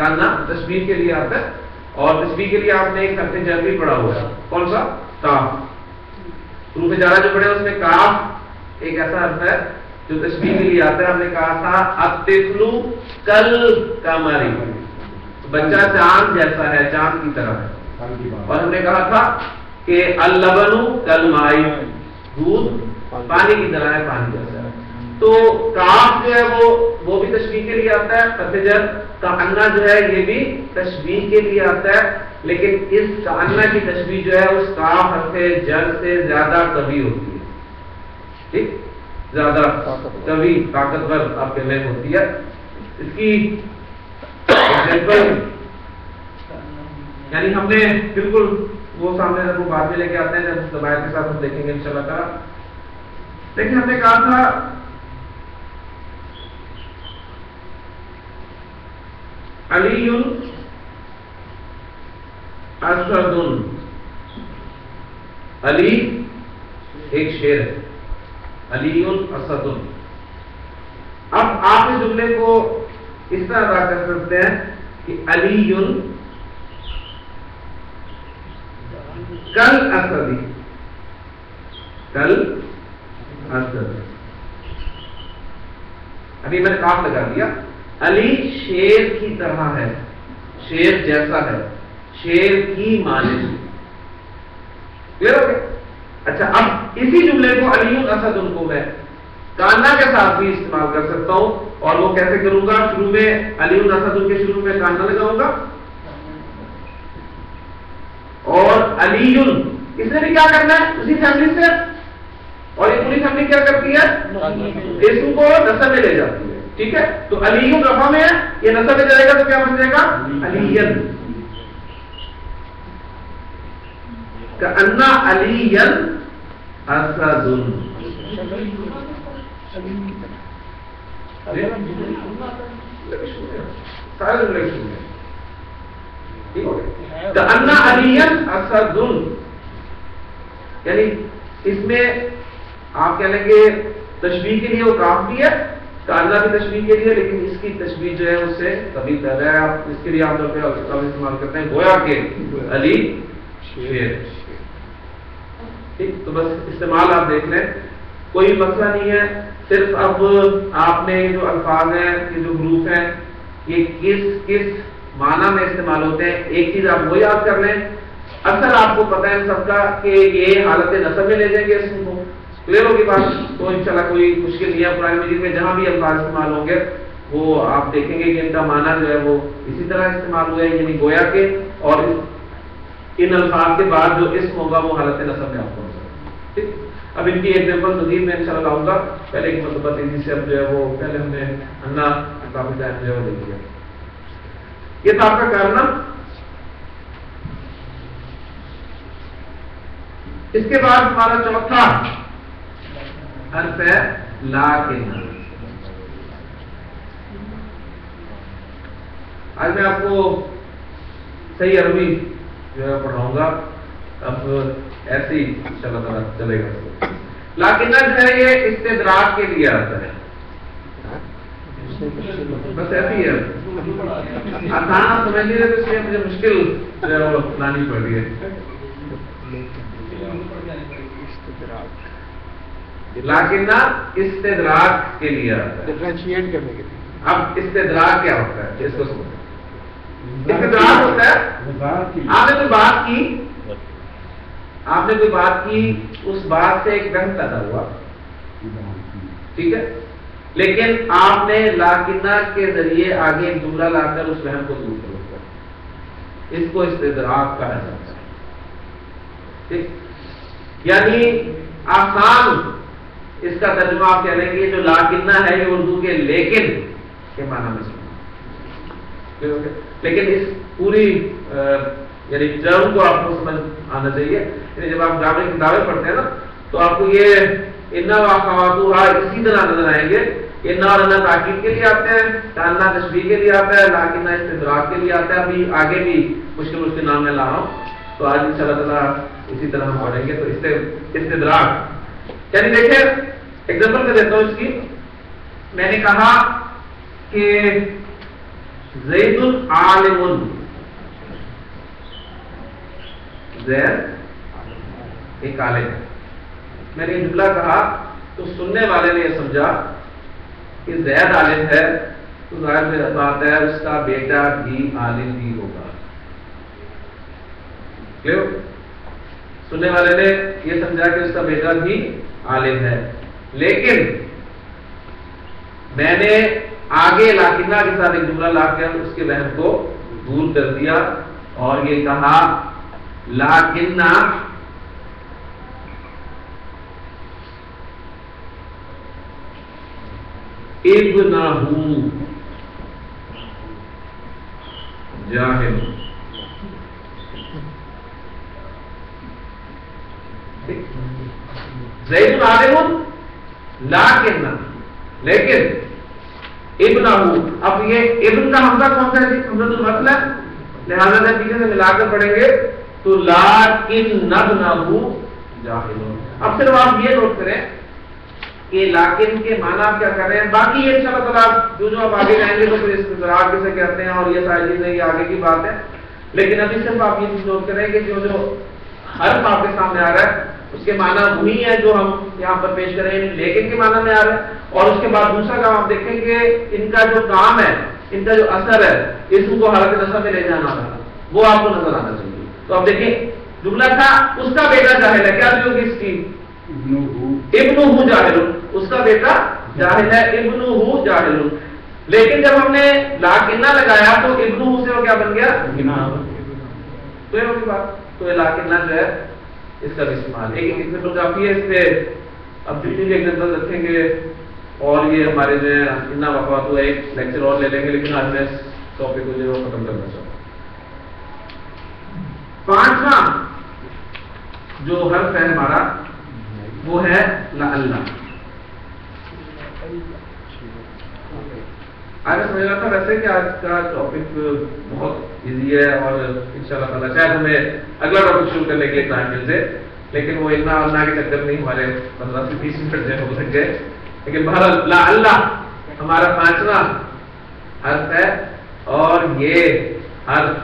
کانا تشبیہ کے لیے آتا ہے، اور تشبیہ کے لیے آپ نے ایک حرف جر بھی پڑھا ہوا ہے، کون سا؟ کاف۔ حروف جارہ جو پڑھے اس میں کاف ایک ایسا حرف ہے جو تشبیہ کے لیے آتا ہے۔ ہم نے کہا تھا الطفل کالقمر، بچہ چاند جیسا ہے، چاند کی طرح ہے۔ اور ہم نے کہا تھا کہ اللبن کالماء، دودھ پانی کی طرح ہے، پانی جیسا ہے۔ تو کاف جو ہے وہ بھی تشبیہ کے لیے آتا ہے، حرف جر۔ کأنہ جو ہے یہ بھی تشبیہ کے لیے آتا ہے، لیکن اس کأنہ کی تشبیہ جو ہے اس کاف حرف جر سے زیادہ قوی ہوتی ہے، ٹھیک، زیادہ قوی طاقتور آپ کے میں ہوتی ہے۔ اس کی ایگزامپل یعنی ہم نے بالکل وہ سامنے جب وہ بعد میں لے کے آتے ہیں، جب زبائر کے ساتھ ہم دیکھیں گے انشاءاللہ تعالیٰ۔ لیکن ہم نے کہا تھا علی اسد، علی ایک شیر ہے، علی اسد۔ اب آپ اس جملے کو اس طرح ادا کر سکتے ہیں کہ علی کل اسد، کل اسد۔ ابھی میں نے کاف لگا دیا، علی شیر کی طرح ہے، شیر جیسا ہے، شیر کی مانند۔ کلیئر ہو گیا؟ اچھا، اب اسی جملے کو علی اسد کو میں کانا کے ساتھ بھی استعمال کر سکتا ہوں، اور وہ کیسے کروں گا؟ شروع میں علی اسد کے شروع میں کانا لگاؤں گا، اور علی اس نے بھی کیا کرنا ہے اسی فیملی سے، اور یہ پوری فیملی کیا کرتی ہے؟ اسم کو نسب میں لے جاتی ہے، ٹھیک ہے؟ تو علی رفع میں ہے، یہ نسب میں جائے گا تو کیا بن جائے گا؟ علی۔ کأن علی اسد، کأن علی اسد، یعنی اس میں آپ کہہ لیں گے تشبیہ کے لیے وہ کاف بھی ہے، کانا بھی تشبیہ کے لیے، لیکن اس کی تشبیہ جو ہے اس سے کبھی تر ہے۔ آپ اس کے لیے عام طور پہ استعمال کرتے ہیں گویا کہ علی شیر، ٹھیک۔ تو بس استعمال آپ دیکھ لیں، کوئی مسئلہ نہیں ہے، صرف اب آپ نے جو الفاظ ہیں، یہ جو حروف ہیں، یہ کس کس معنی میں استعمال ہوتے ہیں، ایک چیز آپ وہ یاد کر لیں۔ اصل آپ کو پتہ ہے سب کا کہ یہ حالت نصب میں لے جائیں گے اسم کو، کلیئر ہوگی بات؟ تو انشاءاللہ کوئی مشکل نہیں ہے۔ قرآن مجید میں جہاں بھی الفاظ استعمال ہوں گے وہ آپ دیکھیں گے کہ ان کا معنی جو ہے وہ اسی طرح استعمال ہوا ہے، یعنی گویا کہ، اور ان الفاظ کے بعد جو اسم ہوگا وہ حالت نصب میں آپ کو ٹھیک۔ اب ان کی ایگزامپل مزید میں انشاءاللہ لاؤں گا، پہلے ایک مرتبہ تیزی سے اب جو ہے وہ پہلے ہم نے انا کافی ٹائم جو ہے وہ دیکھ لیا۔ یہ تھا آپ کا کارنام۔ اس کے بعد ہمارا چوتھا حرف ہے لاکن۔ آج میں آپ کو صحیح عربی جو ہے پڑھاؤں گا، اب ایسے ہی انشاءاللہ تعالیٰ چلے گا۔ لیکن جو ہے یہ استدراک کے لیے آتا ہے، بس ایسے ہی ہے، آسان سمجھ لیجیے، تو اس لیے مجھے مشکل جو ہے وہ لانی پڑ رہی ہے۔ لیکن استدراک کے لیے آتا ہے، ڈفرینشیٹ کرنے کے لیے۔ اب استدراک کیا ہوتا ہے اس کو سمجھیں۔ استدراک ہوتا ہے آپ نے کوئی بات کی، آپ نے کوئی بات کی، اس بات سے ایک وہم پیدا ہوا، ٹھیک ہے، لیکن آپ نے لاکنہ کے ذریعے آگے ایک جملہ لا کر اس وہم کو دور کر دیا، اس کو استدراک کہا جاتا ہے، ٹھیک۔ یعنی آسان اس کا ترجمہ آپ کہہ لیں گے جو لاکنہ ہے یہ اردو کے لیکن کے معنی میں سنا، لیکن اس پوری یعنی ٹرم کو آپ کو سمجھ آنا چاہیے۔ یعنی جب آپ گرامر کی کتابیں پڑھتے ہیں نا تو آپ کو یہ انا واخواتھا اسی طرح نظر آئیں گے۔ انا اور انا تاکید کے لیے آتے ہیں، کانا تشبیہ کے لیے آتا ہے، لاکنہ استدراک کے لیے آتا ہے۔ ابھی آگے بھی مشکل نام میں لا رہا ہوں، تو آج انشاءاللہ تعالیٰ اسی طرح ہم پڑھیں گے۔ تو استدراک یعنی دیکھیں ایگزامپل میں دیتا ہوں اس کی۔ میں نے کہا کہ زید عالم، زید ایک عالم ہے. میں نے یہ جملہ کہا تو سننے والے نے یہ سمجھا کہ زید عالم ہے تو ظاہر بات ہے اس کا بیٹا بھی عالم ہی ہوگا. کیوں؟ سننے والے نے یہ سمجھا کہ اس کا بیٹا بھی عالم ہے، لیکن میں نے آگے لاکنہ کے ساتھ ایک جملہ لا کر اس کے وہم کو دور کر دیا اور یہ کہا لاکنہ ابنہ جاہل. زید عالم لاکنہ، لیکن ابنہ، اب یہ ابن کا حمزہ کون سا ہے؟ حمزۃ الوصل ہے، لہذا جب پیچھے سے ملا کر پڑھیں گے تو لاکن ابنہ جاہل. اب صرف آپ یہ نوٹ کریں کہ لاکن کے معنی آپ کیا کر رہے ہیں. باقی یہ انشاءاللہ تعالیٰ جو آپ آگے جائیں گے تو پھر استدراک کسے کہتے ہیں اور یہ ساری چیزیں یہ آگے کی بات ہے، لیکن ابھی صرف آپ یہ چیز نوٹ کریں کہ جو حرف آپ کے سامنے آ رہا ہے اس کے معنی وہی ہے جو ہم یہاں پر پیش کریں گے، لیکن کے معنی میں آ رہا ہے. اور اس کے بعد دوسرا کام آپ دیکھیں کہ ان کا جو کام ہے، ان کا جو اثر ہے، اسم کو حالت نصب میں لے جانا ہے، وہ آپ کو نظر آنا چاہیے. تو اب دیکھیں جملہ تھا اس کا بیٹا جاہل ہے، کیا ہوگی اس کی؟ ابنہ جاہل، اس کا بیٹا جاہل ہے، ابنہ جاہل. لیکن جب ہم نے لاکنہ لگایا تو ابنہ سے وہ کیا بن گیا؟ تو یہ ہوگی بات. تو یہ لاکنہ جو ہے اس کا استعمال ایک ایگزامپل کافی ہے اس پہ. اب جتنی بھی ایگزامپل رکھیں گے اور یہ ہمارے جو ہے اتنا وقت ہوا ایک لیکچر اور لے لیں گے، لیکن آج میں اس ٹاپک کو جو ہے ختم کرنا چاہتا ہوں. پانچواں جو حرف ہے ہمارا وہ ہے لعل. آج سمجھ رہا تھا ویسے کہ آج کا ٹاپک بہت ایزی ہے اور انشاءاللہ تعالیٰ شاید ہمیں اگلا ٹاپک شروع کرنے کے لیے ٹائم مل جائے، لیکن وہ اتنا اللہ کے چکر نہیں، ہمارے 15 سے 20 منٹ جو ہو سک گئے. لیکن بہرحال لعل ہمارا پانچواں حرف ہے اور یہ حرف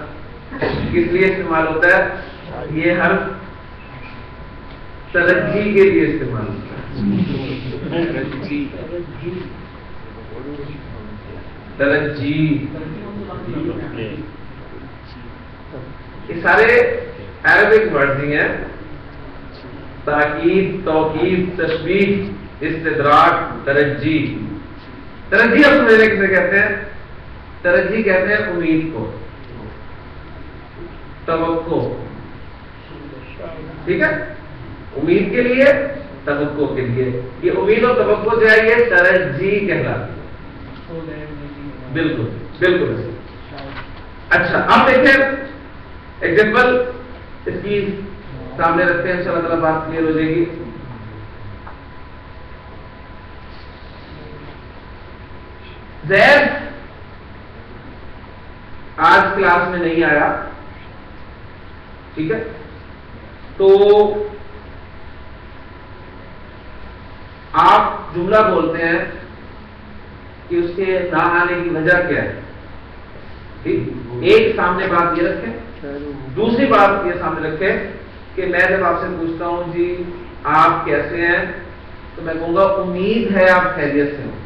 کس لیے استعمال ہوتا ہے؟ یہ حرف ترجیح کے لیے استعمال ہوتا ہے. ترجیح یہ سارے عربک ورڈز ہی ہیں. تاکید، توکید، تشبیہ، استدراک، ترجیح. ترجیح آپ سمجھنے کسے کہتے ہیں؟ ترجیح کہتے ہیں امید کو، توقع. ٹھیک ہے، امید کے لیے، توقع کے لیے. یہ امید اور توقع جو ہے یہ ترجیح کہلاتی ہے. بالکل بالکل. اچھا اب دیکھیں ایگزامپل اس کی سامنے رکھتے ہیں، انشاءاللہ تعالیٰ بات کلیئر ہو جائے گی. زید آج کلاس میں نہیں آیا، ٹھیک ہے، تو آپ جملہ بولتے ہیں کہ اس کے نہ آنے کی وجہ کیا ہے. ایک سامنے بات یہ رکھیں، دوسری بات یہ سامنے رکھیں کہ میں جب آپ سے پوچھتا ہوں جی آپ کیسے ہیں تو میں کہوں گا امید ہے آپ خیریت سے ہوں.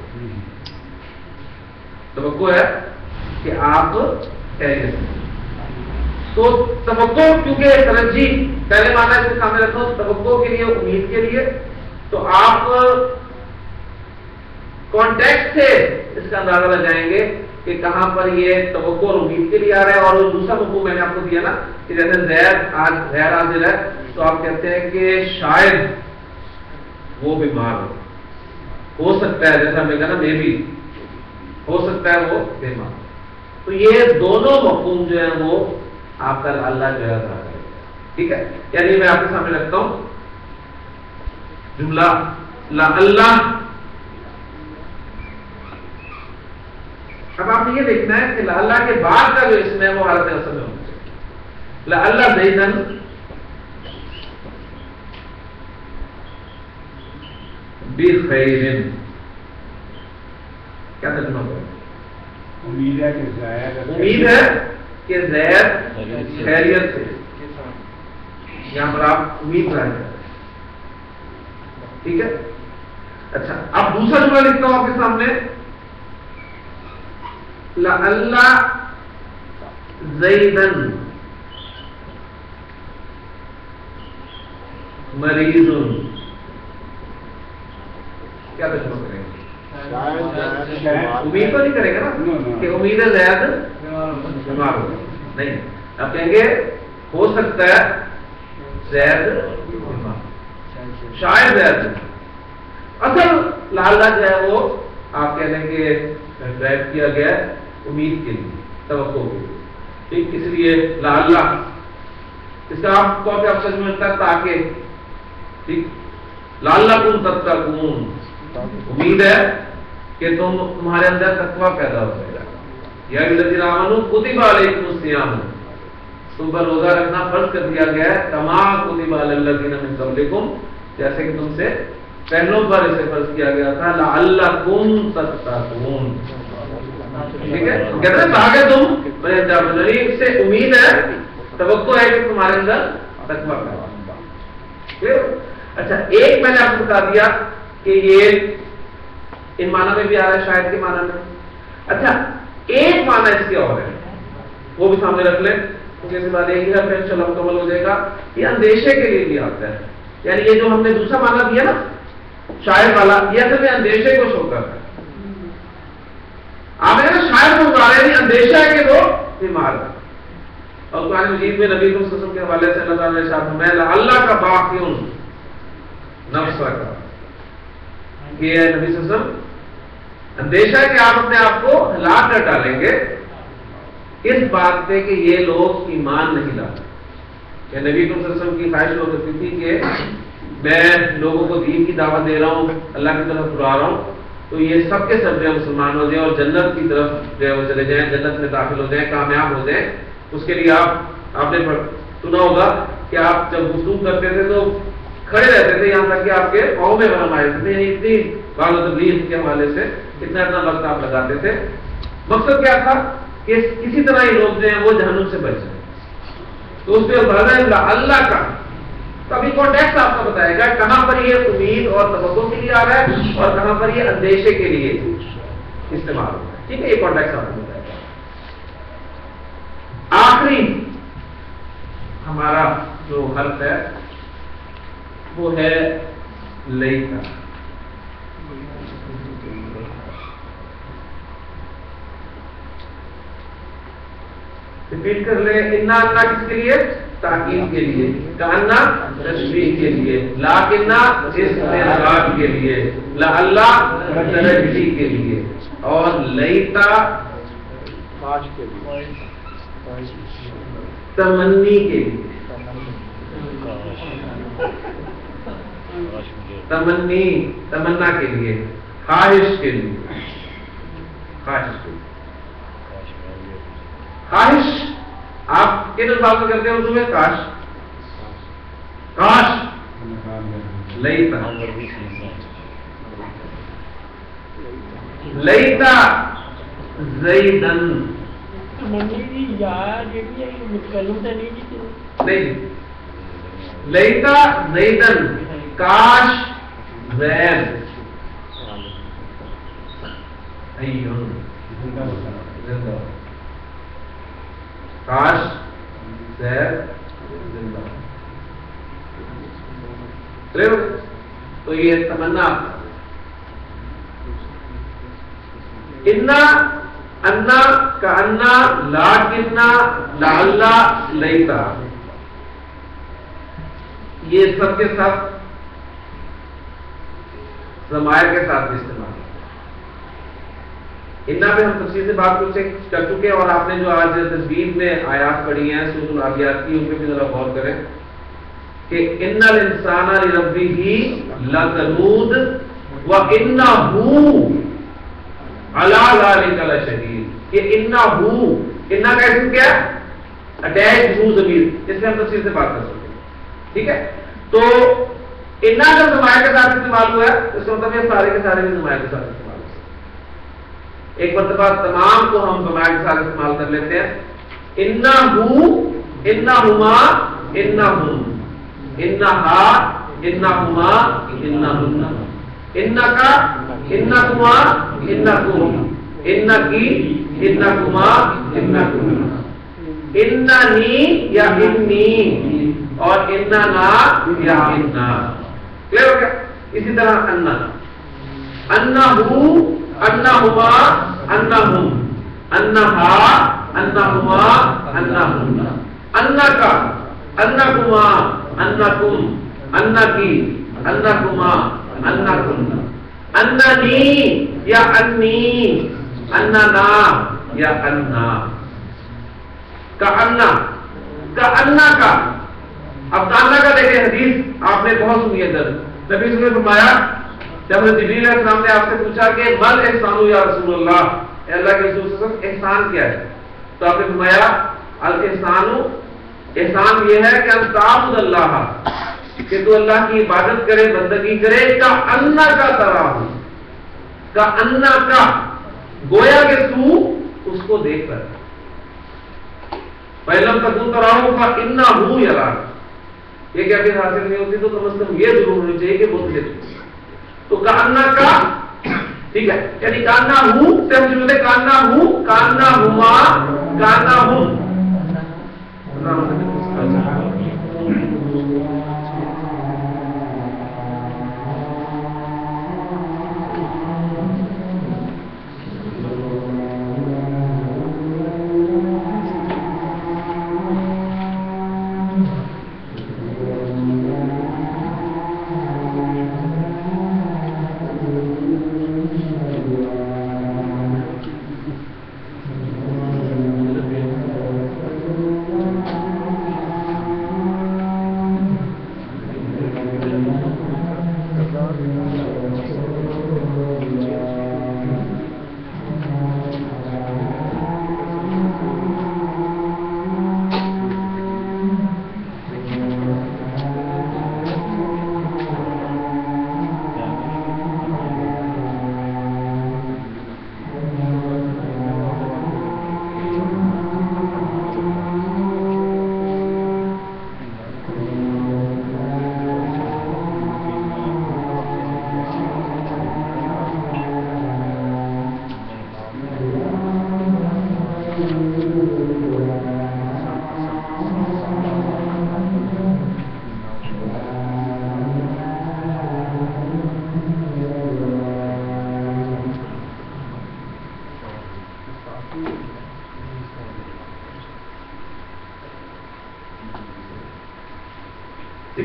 توقع ہے کہ آپ خیریت سے. تو توقع کیونکہ ترجیح پہلے معنی اس کے سامنے رکھتا ہوں توقع کے لیے، امید کے لیے، تو آپ کانٹیکٹ سے اس کا اندازہ لگائیں گے کہ کہاں پر یہ توقع اور امید کے لیے آ رہا ہے. اور دوسرا مفہوم میں نے آپ کو دیا نا کہ جیسے زید آج غیر حاضر ہے تو آپ کہتے ہیں کہ شاید وہ بیمار ہو سکتا ہے، جیسا ہم نے کہا نا مے بی، ہو سکتا ہے وہ بیمار. تو یہ دونوں مفہوم جو ہیں وہ آپ کا اللہ جو ہے ادا کرے گا. ٹھیک ہے، یعنی میں آپ کے سامنے رکھتا ہوں جملہ اللہ. اب آپ نے یہ دیکھنا ہے کہ اللہ کے بعد کا جو اسم ہے وہ حالت نصب میں ہونا چاہیے. لعل زیدن بخیر، کیا ترجمہ ہوگا؟ امید ہے کہ زید خیریت سے، یہاں پر آپ امید رہے ہیں، ٹھیک ہے. اچھا اب دوسرا جملہ لکھتا ہوں آپ کے سامنے، لعل زیدن مریض. کیا ترجمہ کریں گے؟ امید تو نہیں کرے گا نا کہ امید ہے زید بیمار ہوگا، نہیں. اب کہیں گے ہو سکتا ہے زید بیمار، شاید زید. اصل لعل جو ہے وہ آپ کہہ لیں کہ ڈرائیو کیا گیا امید کے لیے، توقع کے لیے، ٹھیک. اس لیے لعل اس کا آپ طور پہ آپ سمجھ میں آتا ہے تاکہ، ٹھیک. لعلکم تتقون، امید ہے کہ تمہارے اندر تقویٰ پیدا ہو جائے گا. یا الذین آمنوا کتب علیکم الصیام، تم پر روزہ رکھنا فرض کر دیا گیا ہے، کما کتب علی الذین من قبلکم، جیسے کہ تم سے پہلوں پر اسے فرض کیا گیا تھا، لعلکم تتقون. ٹھیک ہے، کہتے ہیں تاکہ تم پرہیزگار بنو. اس سے امید ہے، توقع ہے کہ تمہارے اندر تقویٰ پیدا ہوگا. اچھا ایک میں نے آپ کو بتا دیا کہ یہ ان معنی میں بھی آ رہا ہے، شاید کے معنی میں. اچھا ایک معنی اس کے اور ہے، وہ بھی سامنے رکھ لیں، جیسے بات ایک ہی ہے پھر انشاءاللہ مکمل ہو جائے گا. یہ اندیشے کے لیے بھی آتا ہے، یعنی یہ جو ہم نے دوسرا معنی دیا نا شاید والا، یہ اصل میں اندیشے کو شو کرتا ہے. آپ نے نا شاید کو بتا رہے ہیں اندیشہ ہے کہ وہ بیمار ہے. اور قرآن مجید میں نبی صلی اللہ علیہ وسلم کے حوالے سے اللہ تعالیٰ نے ارشاد فرمایا اللہ کا باقی نفس کا، یہ ہے نبی صلی اللہ علیہ وسلم اندیشہ ہے کہ آپ اپنے آپ کو ہلاک کر ڈالیں گے اس بات پہ کہ یہ لوگ ایمان نہیں لاتے. کہ نبی صلی اللہ علیہ وسلم کی خواہش ہو سکتی تھی کہ میں لوگوں کو دین کی دعوت دے رہا ہوں، اللہ کی طرف بلا رہا ہوں، تو یہ سب کے سب جو مسلمان ہو جائیں اور جنت کی طرف جو ہے وہ چلے جائیں، جنت میں داخل ہو جائیں، کامیاب ہو جائیں. اس کے لیے آپ نے سنا ہوگا کہ آپ جب گفتگو کرتے تھے تو کھڑے رہتے تھے یہاں تک کہ آپ کے پاؤں میں غم آئے تھے، یعنی اتنی بال و تبلیغ کے حوالے سے اتنا وقت آپ لگاتے تھے. مقصد کیا تھا کہ کسی طرح یہ لوگ جو ہیں وہ جہنم سے بچ جائیں. تو اس پہ اللہ کا ابھی کانٹیکٹ آپ کو بتائے گا کہاں پر یہ امید اور توقع کے لیے آ رہا ہے اور کہاں پر یہ اندیشے کے لیے استعمال ہوتا ہے. ٹھیک ہے، یہ کانٹیکٹ آپ کو بتائے گا. آخری ہمارا جو حرف ہے وہ ہے لیتا. ریپیٹ کر لیں، انا انا کس کے لیے؟ تاکید کے لیے، کانا تشبیہ کے لیے، لاکنہ استغراق کے لیے، لعل ترجیح کے لیے، اور لیتا تمنی کے لیے. تمنی تمنا کے لیے، خواہش کے لیے. خواہش کے لیے، خواہش آپ کن الفاظ میں کرتے ہیں اردو میں؟ کاش، کاش. لیتا لیتا زیدن، نہیں لیتا زیدن، کاش زید زندہ، کاش زید زندہ. تو یہ تمنا. انا انا کا انا، لاکنہ، لعل، لیتا، یہ سب کے ساتھ ضمائر کے ساتھ استعمال. انا پہ ہم تفصیل سے بات کر چکے اور آپ نے جو آج تصویر میں آیات پڑھی ہیں سورۃ العادیات کی، ان پہ بھی ذرا غور کریں کہ ان الانسان لربہ لکنود وانہ علی ذلک لشہید. یہ انہ، انہ کا اسم کیا ہے؟ اٹیچ ہو ضمیر، اس میں ہم تفصیل سے بات کر سکتے ہیں. ٹھیک ہے، تو انہ جب ضمائر کے ساتھ استعمال ہوا ہے اس کا مطلب یہ سارے کے سارے بھی ضمائر کے ساتھ استعمال ہوا. ایک مرتبہ تمام کو ہم ضمائر کے ساتھ استعمال کر لیتے ہیں. انہو، انہما، انہم، انہا، انہما، انہن، انکا، انکما، انکم، انکی، انکما، انکم، اننی یا انی اور اننا یا اننا. کلیئر ہو گیا؟ اسی طرح انہ، انہو، انہما، انہم، انہا، انہما، انہن، انکا، انکما، انکم، انکی، انکما، انکم، اننی یا انی، اننا یا انا. کأنہ، کأنہ کا. اب کأنہ کا دیکھیں حدیث آپ نے بہت سنی ہے. نبی صلی اللہ علیہ وسلم نے فرمایا جب جبریل علیہ السلام نے آپ سے پوچھا کہ مل احسان یا رسول اللہ، اے اللہ کے رسول صلی اللہ علیہ وسلم احسان کیا ہے؟ تو آپ نے فرمایا الاحسان، احسان یہ ہے کہ ان تعبد اللہ، کہ تو اللہ کی عبادت کرے، بندگی کرے، کأنہ کا تراہ، کأنہ کا، گویا کہ تو اس کو دیکھ کر. پہلے تکون تراہ فإنہ یراک. یہ کہ اگر حاصل نہیں ہوتی تو کم از کم یہ ضرور ہونی چاہیے کہ وہ تجھے دیکھے. تو کأنہ کا، ٹھیک ہے، یعنی کأنہ ہوں سے ہم شروع کأنہ ہوں، کأنہ ہما، کأنہ ہم.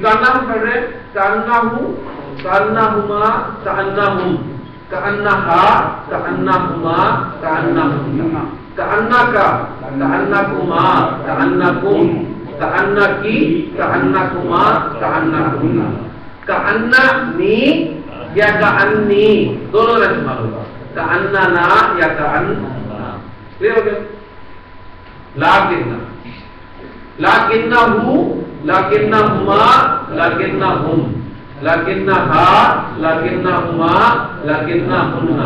کأنہم پڑھ رہے ہیں، کأنہم، کأنہما، کأنہم، کأنہا، کأنہما، کأنہم، کأنکا، کأنکما، کأنکم، کأنکی، کأنکما، کأنکم، کأننی یا کأنی، دونوں میں استعمال ہوگا. کأننا یا کأننا. کلیئر ہو گیا؟ لیکنہو، لیکنہما، لیکنہم، لیکنہا، لیکنہما، لیکنہن،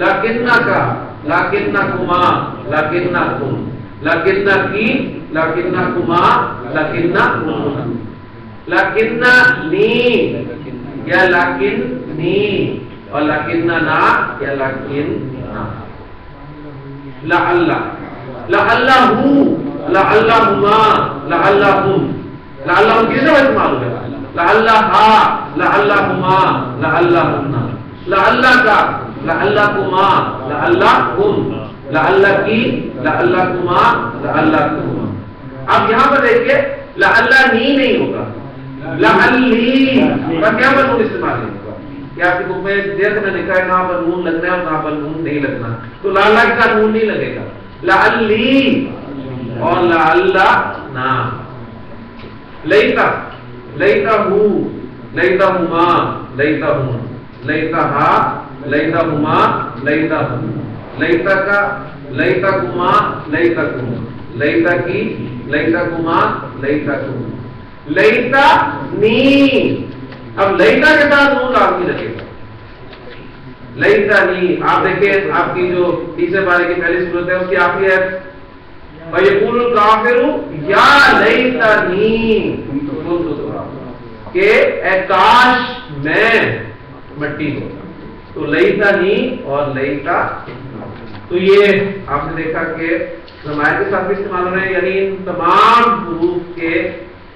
لیکنکا، لیکنکما، لیکنکم، لیکنکی، لیکنکما، لیکنکم، لیکننی یا لیکننی اور لیکننا یا لیکننا. لعلہ، لعلہو، لعلہما، لعلہم، لعلہم کس سے استعمال ہو گیا؟ لعلہا، لعلہما، لعلہن، لعلکا، لعلکما، لعلکم، لعلکی، لعلکما، لعلکم. اب یہاں پر دیکھیے لعلنی نہیں ہوگا، لعلی کا کیا مضمون استعمال نہیں ہوگا. کیا آپ کی بک میں جیسے میں لکھا ہے کہاں پر نون لگنا ہے اور کہاں پر نون نہیں لگنا، تو لعلہ کے ساتھ نون نہیں لگے گا. لعلی اور لعلنا. لیتا، لیتہو، لیتہما، لیتہم، لیتہا، لیتہما، لیتہم، لیتکا، لیتکما، لیتکم، لیتکی، لیتکما، لیتکم، لیتنی. اب لیتا کے ساتھ نون لازمی لگے گا. لیتنی، آپ دیکھیں آپ کی جو تیسرے پارے کی پہلی صورت ہے اس کی آخری ہے وَيَقُولُ الْكَافِرُ يَا لَيْتَنِي كُنتُ تُرَابًا، کہ اے کاش میں مٹی ہوتا. تو لیتنی اور لیتا، تو یہ آپ نے دیکھا کہ ضمائر کے ساتھ بھی استعمال ہو رہے ہیں، یعنی ان تمام حروف کے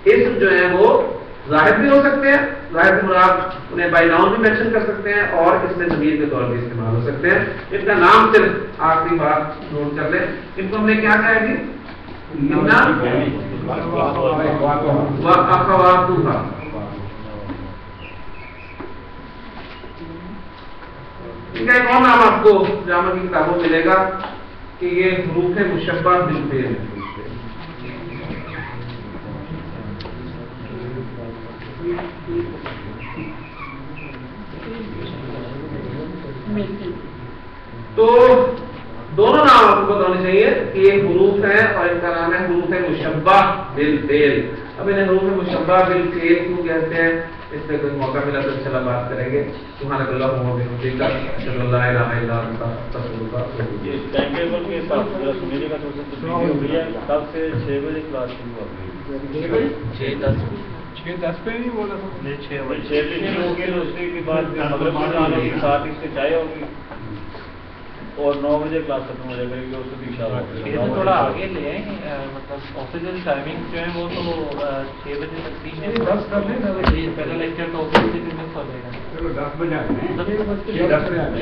اسم جو ہیں وہ ظاہر بھی ہو سکتے ہیں، ظاہر سے مراد انہیں بائی ناؤن بھی مینشن کر سکتے ہیں اور اس میں ضمیر کے طور پہ استعمال ہو سکتے ہیں. ان کا نام صرف آخری بات نوٹ کر لیں. ان کو ہم نے کیا کہا ہے وَأَخَوَاتُهَا. ان کا ایک اور نام آپ کو جامع کی کتابوں میں ملے گا کہ یہ حروف مشبہ بالفعل ہیں. تو دونوں نام آپ کو ہونے چاہیے کہ یہ حروف ہیں اور ان کا نام ہے حروف مشبہ بالفعل. اب انہیں حروف مشبہ بالفعل کیوں کہتے ہیں اس پہ کوئی موقع ملا تو انشاءاللہ بات کریں گے. سبحانک اللہم و بحمدک اشہد ان لا الہ الا انت استغفرک و اتوب الیک. یہ ٹائم ٹیبل کے حساب سے سنیے کا تو تبدیلی ہو گئی ہے. کل سے 6 بجے کلاس شروع ہو گئی. 6:10 پہ نہیں بولا تھا؟ 6 بجے ہوگی تو اس کے بعد مغرب آنے کے ساتھ اس سے چائے ہوگی اور 9 بجے کلاس ختم ہو جائے گا. اس سے انشاءاللہ تھوڑا آگے لے آئیں، مطلب آفیشیل ٹائمنگ جو ہے وہ تو 6 بجے تک بھی ہے. 10 کر لیں. پہلا لیکچر تو آفیشیل مس ہو جائے گا. چلو 10 بجے آ جائیں. 10 بجے آ جائیں.